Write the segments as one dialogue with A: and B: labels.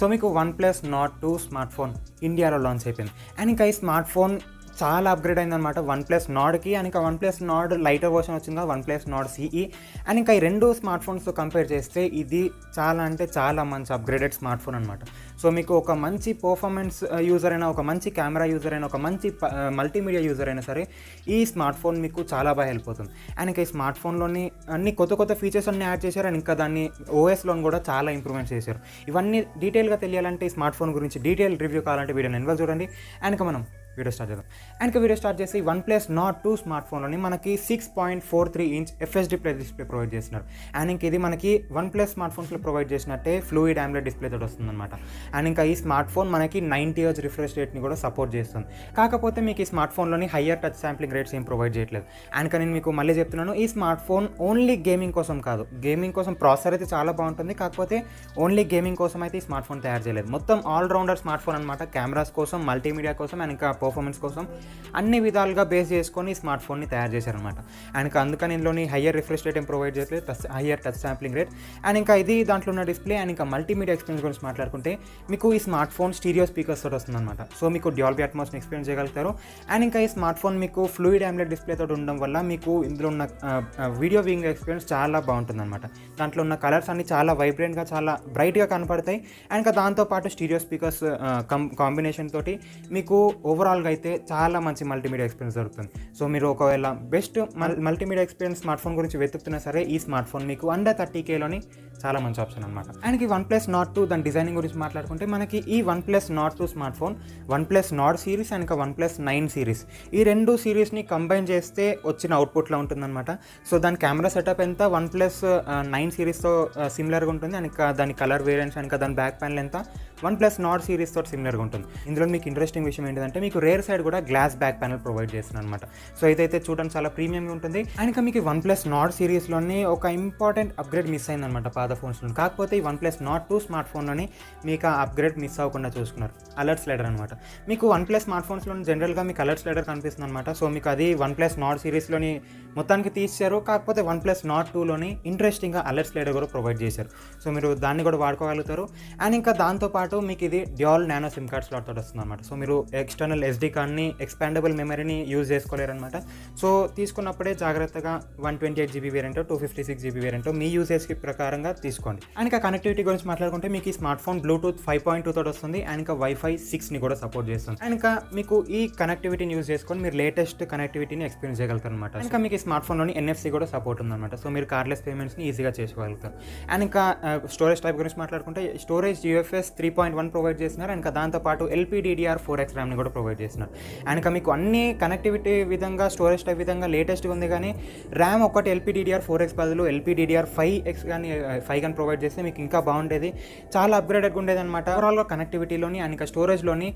A: So మీకు OnePlus Nord 2 smart phone ఇండియాలో launch అయిపోయింది. అండ్ ఇంకా ఈ స్మార్ట్ ఫోన్ చాలా అప్‌గ్రేడ్ అయిందనమాట వన్‌ప్లస్ నార్డ్‌కి. అండ్ ఇంకా వన్‌ప్లస్ నార్డ్ లైటర్ వర్షన్ వచ్చింది కదా, వన్‌ప్లస్ నార్డ్ సీఈ. అండ్ ఇంకా ఈ 2 స్మార్ట్ ఫోన్స్‌తో కంపేర్ చేస్తే ఇది చాలా అంటే చాలా మంచి అప్‌గ్రేడెడ్ స్మార్ట్ ఫోన్ అనమాట. సో మీకు ఒక మంచి పర్ఫార్మెన్స్ యూజర్ అయినా, ఒక మంచి కెమెరా యూజర్ అయినా, ఒక మంచి మల్టీమీడియా యూజర్ అయినా సరే ఈ స్మార్ట్ ఫోన్ మీకు చాలా బాగా హెల్ప్ అవుతుంది. అండ్ ఇంకా ఈ స్మార్ట్ ఫోన్లోని అన్ని కొత్త ఫీచర్స్ అన్నీ యాడ్ చేశారు. అండ్ ఇంకా దాన్ని ఓఎస్‌లోని కూడా చాలా ఇంప్రూవ్మెంట్స్ చేశారు. ఇవన్నీ డీటెయిల్గా తెలియాలంటే ఈ స్మార్ట్ ఫోన్ గురించి డీటెయిల్ రివ్యూ కావాలంటే వీడియోని ఎన్వల్ చూడండి. అండ్ ఇంకా మనం వీడియో స్టార్ట్ చేద్దాం. అండ్ వీడియో స్టార్ట్ చేసి వన్‌ప్లస్ నార్డ్ 2 స్మార్ట్ ఫోన్లోని మనకి 6.43 inch FSD plus display provide చేస్తున్నారు. అండ్ ఇంక ఇది మనకి వన్‌ప్లస్ స్మార్ట్ ఫోన్స్లో ప్రొవైడ్ చేసినట్టే ఫ్లూయిడ్ AMOLED డిస్ప్లే తోటి వస్తుందన్నమాట. అండ్ ఇంకా ఈ స్మార్ట్ ఫోన్ మనకి 90 Hz రిఫ్రెష్ రేట్ని కూడా సపోర్ట్ చేస్తుంది. కాకపోతే మీకు ఈ స్మార్ట్ ఫోన్లోని హయ్యర్ టచ్ శాంప్లింగ్ రేట్స్ ఏం ప్రొవైడ్ చేయట్లేదు. అండ్ ఇంకా నేను మీకు మళ్ళీ చెప్తున్నాను, ఈ స్మార్ట్ ఫోన్ ఓన్లీ గేమింగ్ కోసం కాదు. గేమింగ్ కోసం ప్రాసెసర్ అయితే చాలా బాగుంటుంది, కాకపోతే ఓన్లీ గేమింగ్ కోసం అయితే ఈ స్మార్ట్ ఫోన్ తయారు చేయలేదు. మొత్తం ఆల్రౌండర్ స్మార్ట్ ఫోన్ అనమాట. కెమెరాస్ కోసం, మల్టీమీడియా కోసం అండ్ ఇంకా పర్ఫార్మెన్స్ కోసం అన్ని విధాలుగా బేస్ చేసుకొని స్మార్ట్ ఫోన్ని తయారు చేశారనమాట. అండ్ ఇంకా అందుకని ఇందులోని హయ్యర్ రిఫ్రెష్ రేట్ ఏం ప్రొవైడ్ చేయట్లేదు, higher touch sampling rate. And ఇంకా ఇది దాంట్లో ఉన్న డిస్ప్లే. అండ్ ఇంకా మల్టీమీడియా ఎక్స్పీరియన్స్ గురించి మాట్లాడుకుంటే మీకు ఈ స్మార్ట్ ఫోన్ స్టీరియో స్పీకర్స్ తోటి వస్తుందన్నమాట. సో మీకు డ్యూయల్ అట్మాస్ని ఎక్స్పీరియన్స్ చేయగలుగుతారు. అండ్ ఇంకా ఈ స్మార్ట్ ఫోన్ మీకు ఫ్లూయిడ్ AMOLED డిస్ప్లే తోటి ఉండడం వల్ల మీకు ఇందులో ఉన్న వీడియో వ్యూయింగ్ ఎక్స్పీరియన్స్ చాలా బాగుంటుంది అనమాట. దాంట్లో ఉన్న కలర్స్ అన్ని చాలా వైబ్రెంట్గా, చాలా బ్రైట్గా కనపడతాయి. అండ్ ఇంకా దాంతోపాటు స్టీరియో స్పీకర్స్ కాంబినేషన్ తోటి మీకు ఓవరాల్గా అయితే చాలా మంచి మల్టీమీడియా ఎక్స్పీరియన్స్ దొరుకుతుంది. సో మీరు ఒకవేళ best multimedia experience smart phone గురించి వెతుకుతున్నా సరే ఈ స్మార్ట్ ఫోన్ మీకు అండర్ 30Kలోని చాలా మంచి ఆప్షన్ అనమాట. అండ్ ఈ వన్‌ప్లస్ నార్డ్ 2 దాని డిజైనింగ్ గురించి మాట్లాడుకుంటే మనకి ఈ OnePlus Nord 2 smart phone OnePlus Nord series and ఇంకా వన్‌ప్లస్ 9 సిరీస్ ఈ 2 సిరీస్ని కంబైన్ చేస్తే వచ్చిన అవుట్పుట్లో ఉంటుందన్నమాట. సో దాని కెమెరా సెటప్ ఎంత వన్‌ప్లస్ 9 సిరీస్తో సిమిలర్గా ఉంటుంది. అండ్ ఇంకా దాని కలర్ వేరియంట్స్ అండ్ ఇంకా దాని బ్యాక్ ప్యానల్ ఎంత వన్‌ప్లస్ నార్డ్ సిరీస్ తోటి సిమిలర్గా ఉంటుంది. ఇందులో మీకు ఇంట్రెస్టింగ్ విషయం ఏంటంటే మీకు రేర్ సైడ్ కూడా గ్లాస్ బ్యాక్ ప్యానల్ ప్రొవైడ్ చేస్తుంది అనమాట. సో ఇదైతే చూడడానికి చాలా ప్రీమియంగా ఉంటుంది. అండ్ ఇంకా మీకు వన్‌ప్లస్ నార్డ్ సిరీస్లోని ఒక ఇంపార్టెంట్ అప్గ్రేడ్ మిస్ అయిందనమాట పాత ఫోన్స్లో. కాకపోతే ఈ వన్‌ప్లస్ నార్డ్ 2 స్మార్ట్ ఫోన్లోని మీకు ఆ అప్గ్రేడ్ మిస్ అవ్వకుండా చూసుకున్నారు. అలర్ట్ స్లైడర్ అనమాట. మీకు వన్‌ప్లస్ స్మార్ట్ ఫోన్స్లో జనరల్గా మీకు అలర్ట్ స్లైడర్ కనిపిస్తుంది అనమాట. సో మీకు అది వన్‌ప్లస్ నార్డ్ సిరీస్లోని మొత్తానికి తీశారు. కాకపోతే వన్‌ప్లస్ నార్డ్ 2లోని ఇంట్రెస్టింగ్గా అలర్ట్ స్లైడర్ కూడా ప్రొవైడ్ చేశారు. సో మీరు దాన్ని కూడా వాడుకోగలుగుతారు. అండ్ ఇంకా దాంతోపాటు మీకు ఇది dual nano SIM card slot తోటి వస్తుంది అనమాట. సో మీరు ఎక్స్టర్నల్ SD కార్డ్ని, ఎక్స్పాండబుల్ మెమరీని యూజ్ చేసుకోలేరు అనమాట. సో తీసుకున్నప్పుడే జాగ్రత్తగా 128GB వేరియంట్, 256GB వేరియంట్ మీ యూసేజ్కి ప్రకారంగా తీసుకోండి. అండ్ ఇంకా కనెక్టివిటీ గురించి మాట్లాడుకుంటే మీకు ఈ స్మార్ట్ ఫోన్ బ్లూటూత్ 5.2 తోటి వస్తుంది. అండ్ ఇంకా వైఫై 6ని కూడా సపోర్ట్ చేస్తుంది. అండ్ ఇంకా మీకు ఈ కనెక్టివిటీని యూజ్ చేసుకొని మీరు లేటెస్ట్ కనెక్టివిటీని ఎక్స్పీరియన్స్ చేయగలుగుతారు అనమాట. ఇంకా మీకు ఈ స్మార్ట్ ఫోన్లోని NFC కూడా సపోర్ట్ ఉందన్నమాట. సో మీరు కార్డ్లెస్ పేమెంట్స్ని ఈజీగా చేసుకోగలుగుతారు. అండ్ ఇంకా స్టోరేజ్ టైప్ గురించి మాట్లాడుకుంటే స్టోరేజ్ UFS 3.1 ప్రొవైడ్ చేస్తున్నారు. ఇంకా దాంతోపాటు LPDDR4X ర్యామ్ని కూడా ప్రొవైడ్ చేస్తున్నారు. అండ్ ఇంకా మీకు అన్ని కనెక్టివిటీ విధంగా, స్టోరేజ్ టైప్ విధంగా లేటెస్ట్గా ఉంది. కానీ ర్యామ్ ఒకటి LPDDR4X బదులు LPDDR5X కానీ 5 కానీ ప్రొవైడ్ చేస్తే మీకు ఇంకా బాగుండేది, చాలా అప్గ్రేడెడ్గా ఉండేది అనమాట. ఓవరాల్గా కనెక్టివిటీలోని అండ్ ఇంకా స్టోరేజ్లోని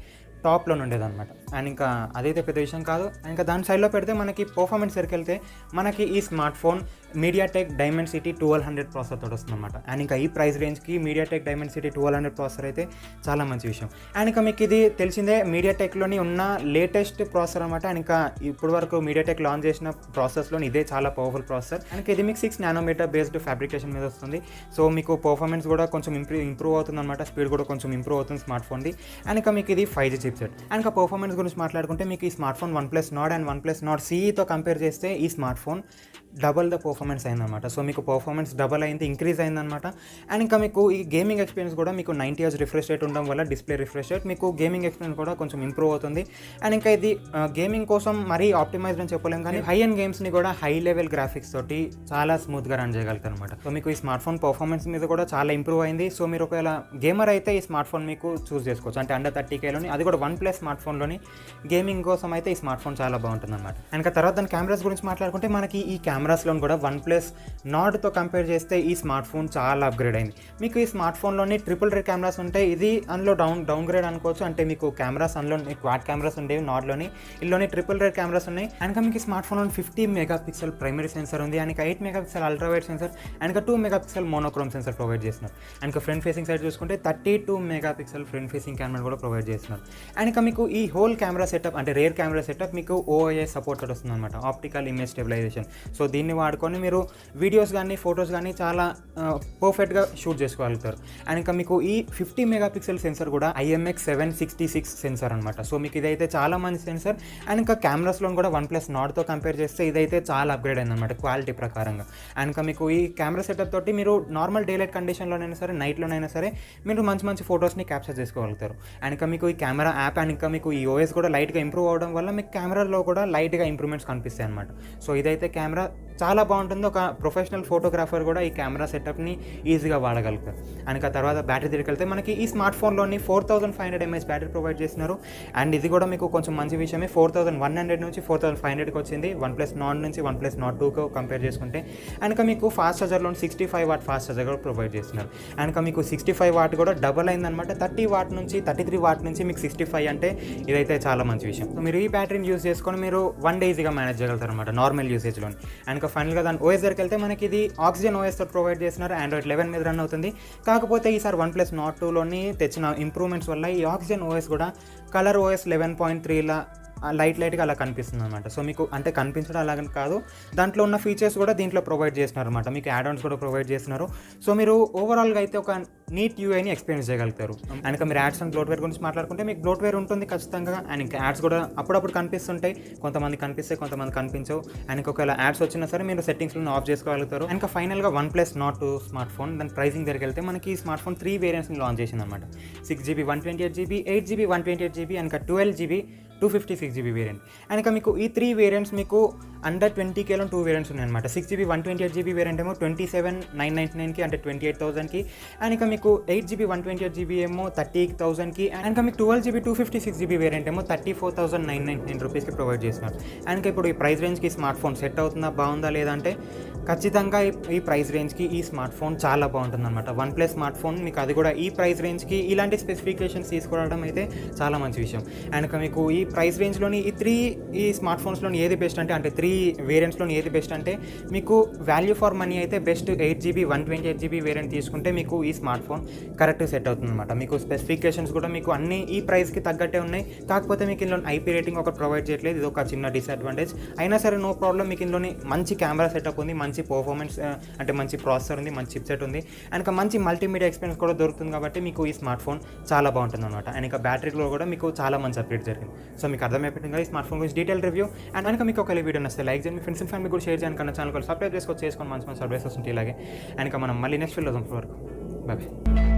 A: టాప్లో ఉండేదన్నమాట. అండ్ ఇంకా అదైతే పెద్ద విషయం కాదు. అండ్ ఇంకా దాని సైడ్లో పెడితే మనకి పర్ఫార్మెన్స్ సరికి వెళ్తే మనకి ఈ smart phone MediaTek Dimensity 1200 processor తోటి వస్తుందన్నమాట. అండ్ ఇంకా ఈ ప్రైస్ రేంజ్కి మీడియాటెక్ డైమెన్సిటీ 1200 ప్రాసెసర్ అయితే చాలా మంచి విషయం. అండ్ ఇంకా మీకు ఇది తెలిసిందే మీడియాటెక్లోని ఉన్న లేటెస్ట్ ప్రాసెసర్ అనమాట. అండ్ ఇంకా ఇప్పుడు వరకు మీడియాటెక్ లాంచ్ చేసిన ప్రాసెసర్లోని ఇదే చాలా పవర్ఫుల్ ప్రాసెసర్. అండ్ ఇది మీకు 6 నానోమీటర్ బేస్డ్ ఫ్యాబ్రికేషన్ మీద వస్తుంది. సో మీకు పర్ఫార్మెన్స్ కూడా కొంచెం ఇంప్రూవ్ అవుతుంది అనమాట. స్పీడ్ కూడా కొంచెం ఇంప్రూవ్ అవుతుంది స్మార్ట్ ఫోన్ది. అండ్ ఇంకా మీకు ఇది 5G చిప్సెట్. అండ్ ఇంకా పర్ఫార్మెన్స్ గురించి మాట్లాడుకుంటే మీకు ఈ smart phone OnePlus Nord and OnePlus Nord సీఈతో కంపేర్ చేస్తే ఈ smart phone double the performance అయిందనమాట. సో మీకు పర్ఫార్మెన్స్ డబల్ అయింది, ఇంక్రీజ్ అయిందనమాట. అండ్ ఇంకా మీకు ఈ గేమింగ్ ఎక్స్పీరియన్స్ కూడా మీకు 90 Hz రిఫ్రెష్ రేట్ ఉండడం వల్ల డిస్ప్లే రిఫ్రెష్ రేట్ మీకు గేమింగ్ ఎక్స్పీరియన్స్ కూడా కొంచెం ఇంప్రూవ్ అవుతుంది. అండ్ ఇంకా ఇది గేమింగ్ కోసం మరీ ఆప్టిమైజ్డ్ అని చెప్పలేము, కానీ హై అండ్ గేమ్స్ని కూడా హై లెవెల్ గ్రాఫిక్స్ తోటి చాలా స్మూత్గా రన్ చేయగలుగుతారు అనమాట. సో మీకు ఈ స్మార్ట్ ఫోన్ పర్ఫార్మెన్స్ మీద కూడా చాలా ఇంప్రూవ్ అయింది. సో మీరు ఒకవేళ గేమర్ అయితే ఈ స్మార్ట్ ఫోన్ మీకు చూస్ చేసుకోవచ్చు. అంటే అండర్ 30Kలోని, అది కూడా వన్‌ప్లస్ స్మార్ట్ ఫోన్లోని గేమింగ్ కోసం అయితే ఈ స్మార్ట్ ఫోన్ చాలా బాగుంటుంది అనమాట. అండ్ తర్వాత దాని కెమెరాస్ గురించి మాట్లాడుకుంటే మనకి ఈ కెమెరాస్లో కూడా వన్‌ప్లస్ నార్డ్తో కంపేర్ చేస్తే ఈ స్మార్ట్ ఫోన్ చాలా అప్గ్రేడ్ అయింది. మీకు ఈ స్మార్ట్ ఫోన్లోని ట్రిపుల్ రేట్ కెమెరాస్ ఉంటాయి. ఇది అందులో డౌన్ గ్రేడ్ అనుకోవచ్చు. అంటే మీకు కెమెరాస్ అందులో క్వాడ్ కెమెరాస్ ఉండేవి నార్డ్లోని, ఇల్లోని ట్రిపుల్ రేట్ కెమెరాస్ ఉన్నాయి. అండ్ మీకు ఈ స్మార్ట్ ఫోన్లో 50 మెగాపిక్సెల్ ప్రైమరీ సెన్సర్ ఉంది. And 8 megapixel ultra wide sensor and 2 megapixel monochrome sensor provide చేస్తున్నారు. అండ్ ఫ్రంట్ ఫేసింగ్ సైడ్ చూసుకుంటే 32 మెగాపిక్సెల్ ఫ్రంట్ ఫేసింగ్ కెమెరా కూడా ప్రొవైడ్ చేస్తున్నారు. అండ్ ఇంకా మీకు ఈ హోల్ కెమెరా సెటప్ అంటే రేర్ కెమెరా సెటప్ మీకు OIS సపోర్టెడ్ వస్తుంది అనమాట, ఆప్టికల్ ఇమేజ్ స్టెబిలైజేషన్. సో దీన్ని వాడుకొని మీరు వీడియోస్ కానీ ఫొటోస్ కానీ చాలా పర్ఫెక్ట్గా షూట్ చేసుకోగలుగుతారు. అండ్ ఇంకా మీకు ఈ 50 మెగాపిక్సెల్ సెన్సర్ కూడా IMX766 సెన్సర్ అనమాట. సో మీకు ఇదైతే చాలా మంచి సెన్సర్. అండ్ ఇంకా కెమెరాస్లో కూడా OnePlus Nordతో కంపేర్ చేస్తే ఇదైతే చాలా అప్గ్రేడ్ అయిందనమాట క్వాలిటీ ప్రకారంగా. అండ్ ఇంకా మీకు ఈ కెమెరా సెటప్ తోటి మీరు నార్మల్ డే లైట్ కండిషన్లోనైనా సరే నైట్లోనైనా సరే మీరు మంచి మంచి ఫొటోస్ని క్యాప్చర్ చేసుకోగలుగుతారు. అండ్ ఇంకా మీకు ఈ కెమెరా యాప్ అండ్ ఇంకా మీకు ఈ OS కూడా లైట్గా ఇంప్రూవ్ అవ్వడం వల్ల మీకు కెమెరాలో కూడా లైట్గా ఇంప్రూవ్మెంట్స్ కనిపిస్తాయి అనమాట. సో ఇదైతే కెమెరా చాలా బాగుంటుంది. ఒక ప్రొఫెషనల్ ఫోటోగ్రాఫర్ కూడా ఈ కెమెరా సెటప్ని ఈజీగా వాడగలుగుతారు. అండ్ ఇంకా తర్వాత బ్యాటరీ దగ్గరికి వెళ్తే మనకి ఈ స్మార్ట్ ఫోన్లోని 4500 mAh బ్యాటరీ ప్రొవైడ్ చేస్తున్నారు. అండ్ ఇది కూడా మీకు కొంచెం మంచి విషయమే. 4100 నుంచి 4500కి వచ్చింది OnePlus Nord నుంచి OnePlus Nord 2కు కంపేర్ చేసుకుంటే. అండ్ ఇంకా మీకు ఫాస్ట్ ఛార్జర్లో 65 వాట్ ఫాస్ట్ ఛార్జర్ కూడా ప్రొవైడ్ చేస్తున్నారు. అండ్ ఇంకా మీకు 65 వాట్ కూడా డబల్ అయిందనమాట. 30 వాట్ నుంచి 33 వాట్ నుంచి మీకు 65 అంటే ఇదైతే చాలా మంచి విషయం. సో మీరు ఈ బ్యాటరీని యూస్ చేసుకొని మీరు 1 డే ఈజీగా మేనేజ్ చేయగలుగుతారు అనమాట నార్మల్ యూసేజ్లోని. అండ్ ఇంకా ఫైనల్గా దాని OS దగ్గరికి వెళ్తే మనకి ఇది Oxygen OS తో ప్రొవైడ్ చేస్తున్నారు. Android 11 మీద రన్ అవుతుంది. కాకపోతే ఈసారి OnePlus Nord 2లోని తెచ్చిన ఇంప్రూవ్మెంట్స్ వల్ల ఈ Oxygen OS కూడా కలర్ OS 11.3లా లైట్గా అలా కనిపిస్తుంది అనమాట. సో మీకు అంటే కనిపించడం అలాగని కాదు, దాంట్లో ఉన్న ఫీచర్స్ కూడా దీంట్లో ప్రొవైడ్ చేస్తున్నారు అనమాట. మీకు యాడ్-ఆన్స్ కూడా ప్రొవైడ్ చేస్తున్నారు. సో మీరు ఓవరాల్గా అయితే ఒక నీట్ యూఐని ఎక్స్పీరియన్స్ చేయగలుగుతారు. అండ్ ఇంకా మీరు యాడ్స్ అండ్ బ్లోట్వేర్ గురించి మాట్లాడుకుంటే మీకు బ్లోట్వేర్ ఉంటుంది ఖచ్చితంగా. అండ్ ఇంకా యాడ్స్ కూడా అప్పుడప్పుడు కనిపిస్తుంటాయి, కొంతమంది కనిపిస్తాయి, కొంతమంది కనిపించవు. అండ్ ఇంకొక యాడ్స్ వచ్చినా సరే మీరు సెట్టింగ్స్లో ఆఫ్ చేసుకోగలుగుతారు. అండ్ ఇంకా ఫైనల్గా OnePlus Nord 2 స్మార్ట్ ఫోన్ దాని ప్రైసింగ్ దగ్గరికి వెళ్తే మనకి ఈ స్మార్ట్ ఫోన్ 3 వేరియంట్స్ని లాంచ్ చేసింది అనమాట. 6GB 128GB, 8GB 128GB and ఇంకా 12GB 256GB వేరియంట్. అండ్ ఇంకా మీకు ఈ 3 వేరియంట్స్ మీకు అండర్ 20Kలో 2 వేరియంట్స్ ఉన్నాయన్నమాట. 6GB 128GB వేరియంట్ ఏమో 27,999కి అంటే 28,000కి. అండ్ ఇంకా మీకు 8GB 128GB ఏమో 30,000కి. అండ్ ఇంకా మీకు 12GB 256GB వేరియంట్ ఏమో 34,999 రూపీస్కి ప్రొవైడ్ చేస్తున్నారు. అండ్ ఇంకా ఇప్పుడు ఈ ప్రైస్ రేంజ్కి స్మార్ట్ ఫోన్ సెట్ అవుతుందా, బాగుందా లేదా అంటే ఖచ్చితంగా ఈ ప్రైస్ రేంజ్కి ఈ స్మార్ట్ ఫోన్ చాలా బాగుంటుంది అనమాట. OnePlus స్మార్ట్ ఫోన్ మీకు అది కూడా ఈ ప్రైస్ రేంజ్కి ఇలాంటి స్పెసిఫికేషన్స్ తీసుకోవడం అయితే చాలా మంచి విషయం. అండ్ ఇంకా మీకు ఈ ప్రైస్ రేంజ్లోని ఈ స్మార్ట్ ఫోన్స్లోని ఏది బెస్ట్ అంటే 3 వేరియంట్స్లోని ఏది బెస్ట్ అంటే మీకు వాల్యూ ఫర్ మనీ అయితే బెస్ట్ 8GB 128GB వేరియంట్ తీసుకుంటే మీకు ఈ స్మార్ట్ ఫోన్ కరెక్ట్ సెట్ అవుతుంది అనమాట. మీకు స్పెసిఫికేషన్స్ కూడా మీకు అన్ని ఈ ప్రైస్కి తగ్గట్టే ఉన్నాయి. కాకపోతే మీకు ఇందులో IP రేటింగ్ ఒకటి ప్రొవైడ్ చేయట్లేదు, ఇది ఒక చిన్న డిసడ్వాంటేజ్. అయినా సరే నో ప్రాబ్లం, మీకు ఇందులోని మంచి కెమెరా సెటప్ ఉంది, మంచి పర్ఫార్మెన్స్ అంటే మంచి ప్రాసెసర్ ఉంది, మంచి చిప్సెట్ ఉంది. అండ్ ఇంకా మంచి మల్టీమీడియా ఎక్స్పీరియన్స్ కూడా దొరుకుతుంది కాబట్టి మీకు ఈ స్మార్ట్ ఫోన్ చాలా బాగుంటుంది అనమాట. అండ్ ఇంకా బ్యాటరీలో కూడా మీకు చాలా మంచి అప్డేట్ జరిగింది. సో మీకు అర్థమైపోయింది ఈ స్మార్ట్ ఫోన్ గురించి డీటెయిల్ రివ్యూ. అండ్ కనుక మీకు ఒక వీడియో నచ్చితే లైక్ చేయండి, మీ ఫ్రెండ్స్ అండ్ ఫ్యామిలీ కూడా షేర్ చేయండి, కన్నా ఛానల్ కూడా సబ్స్క్రైబ్ చేసుకొని మంచి మంచి సర్వీసెస్ ఉంటాయి ఇలాగే. అండ్ ఇంకా మనం మళ్ళీ నెక్స్ట్ వీడియోలో వరకు బాయ్.